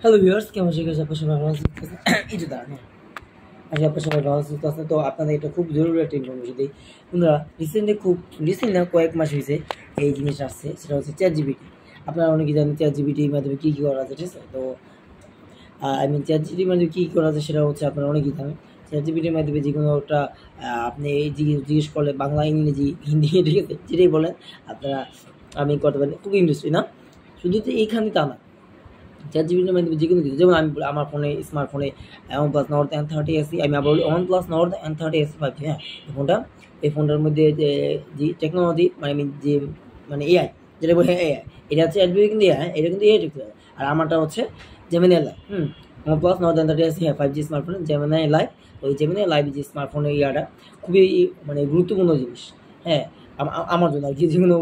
Hello viewers, কেমন আছেন? আপনার সবাই ভালো আছেন? এই যে দাঁড়ান, আশা আপনার সবাই ভালো আছেন। তো আপনাদের এটা খুব জরুরি একটা ইনফরমেশন দিই। বন্ধুরা, রিসেন্ট না কয়েক মাস হয়েছে এই জিনিস আসছে, সেটা হচ্ছে চ্যাট জিপিটি। আপনারা অনেকে জানেন চ্যাট জিপিটির মাধ্যমে কী কী করা আছে, ঠিক আছে? তো চ্যাট জিপিটির মাধ্যমে কী করা আছে সেটা হচ্ছে আপনারা অনেকেই জানেন। চ্যাট জিপিটির মাধ্যমে যে কোনো একটা আপনি এই জিজ্ঞেস করলে বাংলা, ইংরেজি, হিন্দি, ঠিক আছে, যেটাই বলেন আপনারা আমি করতে পারি। খুব ইন্ডাস্ট্রি না, শুধু যে এইখানে তা না, চ্যাট জিপিটির মাধ্যমে যে কোনো কিছু, যেমন আমি আমার ফোনে, স্মার্টফোনে OnePlus Nord N30 আমি আবার বলি OnePlus Nord N30 5G। হ্যাঁ, এই ফোনটার মধ্যে যে টেকনোলজি, মানে আমি যে মানে এআই, যেটা বলি এআই, এটা হচ্ছে অ্যাডবি, কিন্তু এআই, এটা কিন্তু এআই টেকনোলজি। আর আমারটা হচ্ছে Gemini live. OnePlus Nord N30 হ্যাঁ 5G স্মার্টফোন জেমিনি লাইভ। ওই জেমিনি লাইভ যে স্মার্টফোনের ইয়াটা খুবই মানে গুরুত্বপূর্ণ জিনিস। হ্যাঁ, আমার জন্য আর কি। যেগুলো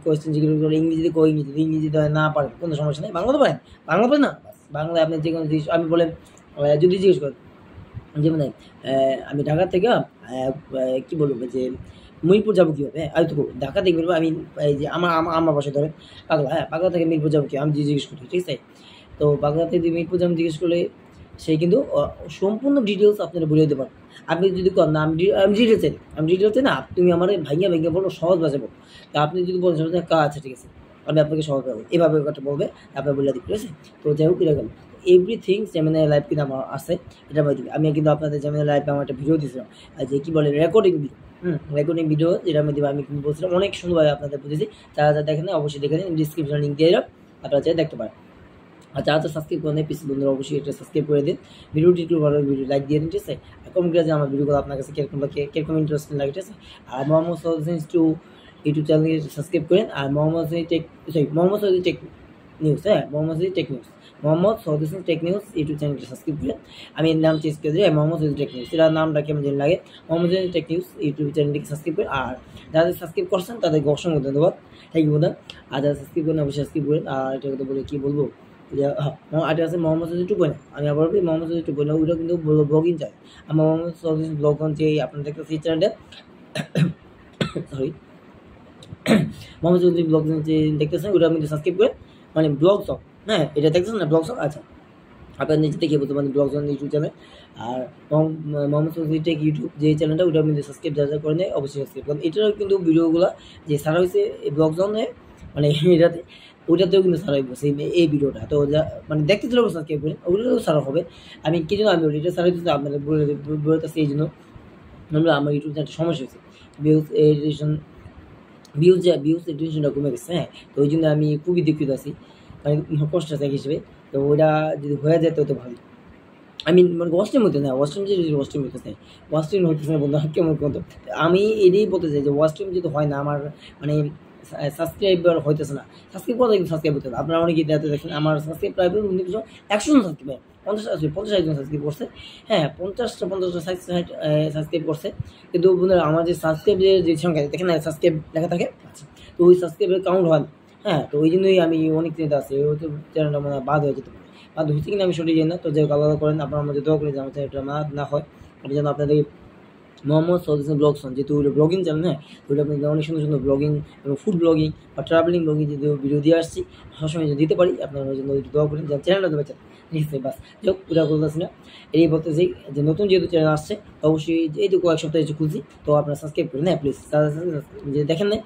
কোয়েশ্চেন জিজ্ঞেস করে ইংরেজিতে কই, ইংরেজিতে না পারেন কোনো সমস্যা নেই, বাংলা তো পারেন, বাংলা পারেন না বাংলায় আপনি যে কোনো জিনিস আমি বলেন, যদি জিজ্ঞেস করেন যেমন আমি ঢাকা থেকে কী বলবো যে মিরপুর যাবো কীভাবে, হ্যাঁ আমি তো ঢাকা থেকে মিরপুর, আমি এই যে আমার বাসায় ধরেন পাগলা, হ্যাঁ পাগলা থেকে মিরপুর যাবো কি, আমি জিজ্ঞেস করি, ঠিক আছে? তো পাগলা থেকে মিরপুর যাবো জিজ্ঞেস করলে সে কিন্তু সম্পূর্ণ ডিটেলস আপনারা বলে দিতে পারেন। আপনি যদি কন না আমি ডিটেলসে না, তুমি আমার ভাইঙ্গা বলো, সহজ ভাষা বলো। তা আপনি যদি বলেন সহজ আচ্ছা ঠিক আছে, আমি আপনাকে সহজ ভাবে এভাবে একটা বলবে, আপনার বলে দিই, ঠিক আছে? তো যাই হোক, এরকম এভরিথিং জেমিনি লাইভ কিন্তু আমার আছে। এটা আমি কিন্তু আপনাদের জেমিনি লাইভে আমার একটা ভিডিও দিয়েছিলাম, যে কী বলে রেকর্ডিং ভিডিও, রেকর্ডিং ভিডিও, যেটা মধ্যে আমি কিন্তু বলছিলাম, অনেক সুন্দরভাবে আপনাদের বুঝেছি। যারা যারা দেখেন অবশ্যই দেখে নিন, ডিসক্রিপশন লিঙ্ক দিয়ে দিলাম, আপনারা চাই দেখতে পারেন। আর যারা সাবস্ক্রাইব করেন পিসি বন্ধুরা অবশ্যই এটা সাবস্ক্রাইব করে দিন, ভিডিওটি একটু ভালো, ভিডিও লাইক দিয়ে দিন, ঠিক আছে? আর কমেন্ট করে যে আমার ভিডিওগুলো আপনার কাছে কীরকম ইন্টারেস্টিং লাগে, ঠিক আছে? আর মোহাম্মদ সৌদিন টু ইউটিউব চ্যানেলকে সাবস্ক্রাইব করেন। আর মোহাম্মদ সৌদি টেক নিউজ, হ্যাঁ Mohammad Saudi tech news YouTube চ্যানেলকে সাবস্ক্রাইব করেন। আমি এর নাম চেঞ্জ করে দিই, মোহাম্মদ সৌদি টেক নিউজ, এটার নামটা কেমন যেন লাগে, Mohammad Saudi tech news YouTube চ্যানেলটিকে সাবস্ক্রাইব করেন। আর যাদের সাবস্ক্রাইব করছেন তাদেরকে অসংখ্য ধন্যবাদ, থ্যাংক ইউ বোধা। আর যারা সাবস্ক্রাইব করেন অবশ্যই সাবস্ক্রাইব করেন। আর এটা কথা বলে কী বলবো, যে এটা আছে মোহাম্মদ সৌদি 2.0, আমি আবার বলি মোহাম্মদ সৌদি 2.0, ওইটা কিন্তু ব্লগিং চাই। আর মোহাম্মদ সৌদি ব্লগ যে আপনার দেখতে সেই চ্যানেলটা, সরি, মোহাম্মদ সৌদি ব্লগ যে দেখতেছেন ওইটা কিন্তু সাবস্ক্রাইব করেন, মানে ব্লগ সং, হ্যাঁ এটা দেখতেছেন না ব্লগ সং, আচ্ছা আপনার নিজে দেখে বলতে পারেন ব্লগ সং ইউটিউব চ্যানেল। আর মোহাম্মদ সৌদি টেক ইউটিউব যে চ্যানেলটা ওইটা কিন্তু সাবস্ক্রাইব যা করে নেয় অবশ্যই সাবস্ক্রাইব করেন। এটারও কিন্তু ভিডিওগুলো যে সারা হয়েছে এই ব্লগ সঙ্গে, মানে এটাতে ওইটাতেও কিন্তু সারা হইব সেই এই ভিডিওটা। তো যা মানে দেখতে চলে সাবস্ক্রাইব করেন, ওগুলোও সারা হবে। আমি কি জন্য আমি এটা সারা হইতেছে আপনাদের বলতেছি, এই জন্য আমার ইউটিউব চ্যানেলটা সমস্যা হয়েছে, ভিউজ এডিশনটা কমে গেছে। হ্যাঁ, তো ওই জন্য আমি খুবই দুঃখিত আছি, মানে কষ্ট আছে এক হিসেবে। তো ওইটা যদি হয়ে যেত তো ভালো। আমি মানে ওয়াশরুম হইতে না, ওয়াশরুম হইতেছে, ওয়াশরুম হইতেছে না বন্ধু, কেমন কত। আমি এটাই বলতে চাই যে ওয়াশরুম যদি হয় না আমার, মানে সাবস্ক্রাইবার হইতেছে না, সাবস্ক্রাইব করা কিন্তু সাবস্ক্রাইব হতে হবে। আপনারা অনেকেই দেখেন আমার সাবস্ক্রাইব প্রায় 100 জন সাবস্ক্রাইব, 50 জন সাবস্ক্রাইব করছে। হ্যাঁ 50টা সাবস্ক্রাইব করছে, কিন্তু বন্ধুরা আমার যে সাবস্ক্রাইবের যে সংখ্যা দেখেন না, সাবস্ক্রাইব লেখা থাকে, আচ্ছা, তো ওই সাবস্ক্রাইবের কাউন্ট হয় না। হ্যাঁ, তো ওই জন্যই আমি অনেক চিন্তা আছে, হয়তো চ্যানেলটা মানে বাদ হয়ে যেতে পারে, বাদ হচ্ছে কিনা আমি সঠিক জানি না। তো যে আলাদা করেন আপনার মধ্যে দোয়া করে যে আমার চ্যানেলটা না হয়, আমি যেন আপনাদের মোহাম্মদ সৌদি ব্লগস, যেহেতু ব্লগিং চ্যানেল, হ্যাঁ ওইটা আপনাদের অনেক সুন্দর সুন্দর ব্লগিং এবং ফুড ব্লগিং বা ট্রাভেলিং ব্লগিং যদি ভিডিও দিয়ে আসছি, সবসময় যদি দিতে পারি আপনার জন্য দোয়া করেন, যে চ্যানেলটা দেবে চ্যানেল, ঠিক আছে? বাস যাই হোক, ওটা বলতেছি না, এই বলতেছি যে নতুন যেহেতু চ্যানেল আসছে অবশ্যই এই তো কয়েক সপ্তাহে খুলছি, তো আপনারা সাবস্ক্রাইব করেন, হ্যাঁ প্লিজ। যে দেখেন না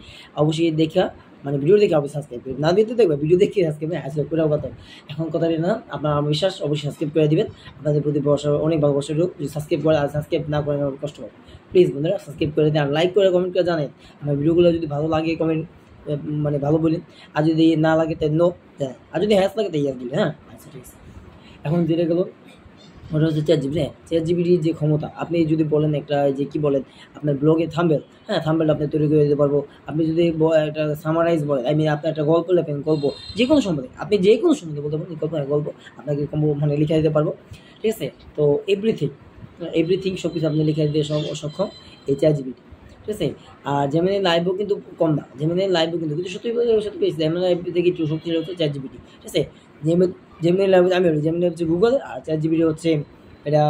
অবশ্যই দেখা, মানে ভিডিও দেখে অবশ্যই সাবস্ক্রাইব করি, না দিতে দেখবে ভিডিও দেখে সাবস্ক্রাইব, আসলে পুরো কথা এখন কথা না, আপনার আমার বিশ্বাস অবশ্যই সাবস্ক্রাইব করে দিবেন। আপনাদের প্রতি ভরসা, অনেক ভালোবাসা লোক, যদি সাবস্ক্রাইব করে আর সাবস্ক্রাইব না করেন আমার কষ্ট হবে। প্লিজ বন্ধুরা সাবস্ক্রাইব করে দিন, আর লাইক করে কমেন্ট করে জানেন আমার ভিডিওগুলো যদি ভালো লাগে কমেন্ট, মানে ভালো বলেন, আর যদি না লাগে তাই নো জানেন, আর যদি হ্যাস লাগে তাই হ্যাস বলি, হ্যাঁ আচ্ছা ঠিক আছে। এখন যেটা গেলো ওটা হচ্ছে চ্যাট জিপিটি। হ্যাঁ চ্যাট জিপিটির যে ক্ষমতা, আপনি যদি বলেন একটা যে কী বলেন আপনার ব্লগে থাম্বনেল, হ্যাঁ থাম্বনেলটা আপনি তৈরি করে দিতে পারবো। আপনি যদি একটা সামারাইজ বলেন, আপনি একটা গল্প লেখেন, গল্প যে কোনো সম্বন্ধে, আপনি যে কোনো সম্বন্ধে বলতে পারেন, গল্প আপনাকে মানে লিখে দিতে পারবো, ঠিক আছে? তো এভরিথিং সব কিছু আপনি লিখে দিতে সক্ষম এই চ্যাট জিপিটি, ঠিক আছে? আর জেমিনি লাইভও কিন্তু কম না, জেমিনি লাইভও কিন্তু সত্যি পেয়েছি, জেমিনি লাইভ থেকে একটু শক্তিশালী হচ্ছে চ্যাট জিপিটি, ঠিক আছে? জেমিনি লাইভ আমি বলি, জেমিনি হচ্ছে গুগল, আর চ্যাট জিপিটি হচ্ছে এটা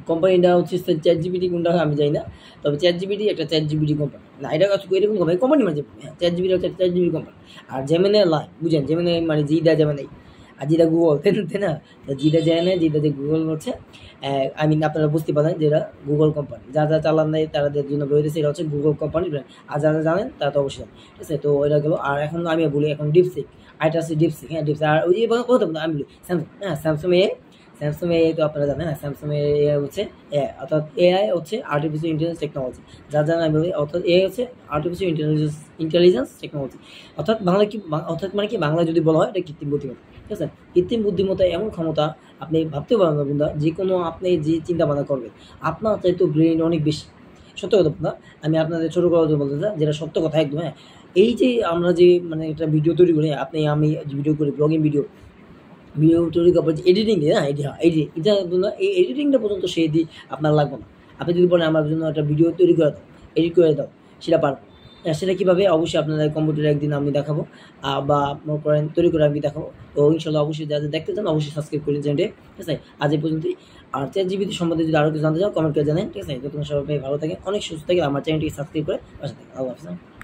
কোম্পানিটা হচ্ছে চ্যাট জিপিটি, কোনটা আমি জানি না, তবে চ্যাট জিপিটি একটা চ্যাট জিপিটি কোম্পানি না, এটা এরকম কোম্পানি মানে চ্যাট জিপিটি হচ্ছে চ্যাট জিপিটি কোম্পানি। আর জেমিনি লাইভ বুঝেন, জেমিনি মানে জি দা জেমিনি, আর যেটা গুগল, তাই না? তো যেটা জানে, যেটা যে গুগল হচ্ছে আই মিন আপনারা বুঝতে পারেন যে এরা গুগল কোম্পানি, যা চালান নেই তাদের জন্য বেরোতেছে, এটা হচ্ছে গুগল কোম্পানি ব্র্যান্ড। আর যারা জানেন তারা তো অবশ্যই জানেন, ঠিক আছে? তো এটা গেলো। আর এখন আমি বলি এখন ডিপসিক, আরেকটা আছে ডিপসিক, হ্যাঁ ডিপসিক। আর ওই যে কথা আমি বলি স্যামসাং, হ্যাঁ স্যামসাং এ তো আপনারা জানেন, হ্যাঁ স্যামসাং এ হচ্ছে অর্থাৎ এআই হচ্ছে আর্টিফিশিয়াল ইন্টেলিজেন্স টেকনোলজি। যা জানেন আমি বলি, অর্থাৎ এআই হচ্ছে আর্টিফিশিয়াল ইন্টেলিজেন্স টেকনোলজি। অর্থাৎ বাংলা কি, অর্থাৎ মানে কি, বাংলা যদি বলা হয় এটা কৃত্রিম বুদ্ধিমত্তা, ঠিক আছে? কৃত্রিম বুদ্ধিমত্তা এমন ক্ষমতা, আপনি ভাবতে পারেন না বন্ধুরা, যে কোনো আপনি যে চিন্তা ভাবনা করবেন আপনার চাইতে ব্রেন অনেক বেশি। সত্য কথা বন্ধুরা, আমি আপনাদের ছোটো কথা বলতে চাই, যেটা সত্য কথা একদম, হ্যাঁ। এই যে আমরা যে মানে একটা ভিডিও তৈরি করি, আপনি আমি ভিডিও করি, ব্লগিং ভিডিও তৈরি করার পর যে এডিটিং দিয়ে না, এটা বন্ধুরা, এই এডিটিংটা পর্যন্ত সে দিয়ে আপনার লাগবে না। আপনি যদি বলেন আমার জন্য একটা ভিডিও তৈরি করে দাও, এডিট করে দাও, সেটা পারবো। সেটা কীভাবে, অবশ্যই আপনাদের কম্পিউটারে একদিন আমি দেখাবো, বা মনে করেন তৈরি করে আমি দেখাবো। তো ইনশাল্লাহ অবশ্যই যারা দেখতে চান অবশ্যই সাবস্ক্রাইব করে চ্যানেলটি, ঠিক আছে? আজ এই পর্যন্তই। আর ChatGPT সম্বন্ধে যদি আরও কিছু জানতে চাও কমেন্ট করে জানেন, ঠিক আছে? তো তোমার সবাই ভালো থাকে, অনেক সুস্থ থাকে, আমার চ্যানেলটি সাবস্ক্রাইব করে পাশে থাকে। আল্লাহ হাফেজ।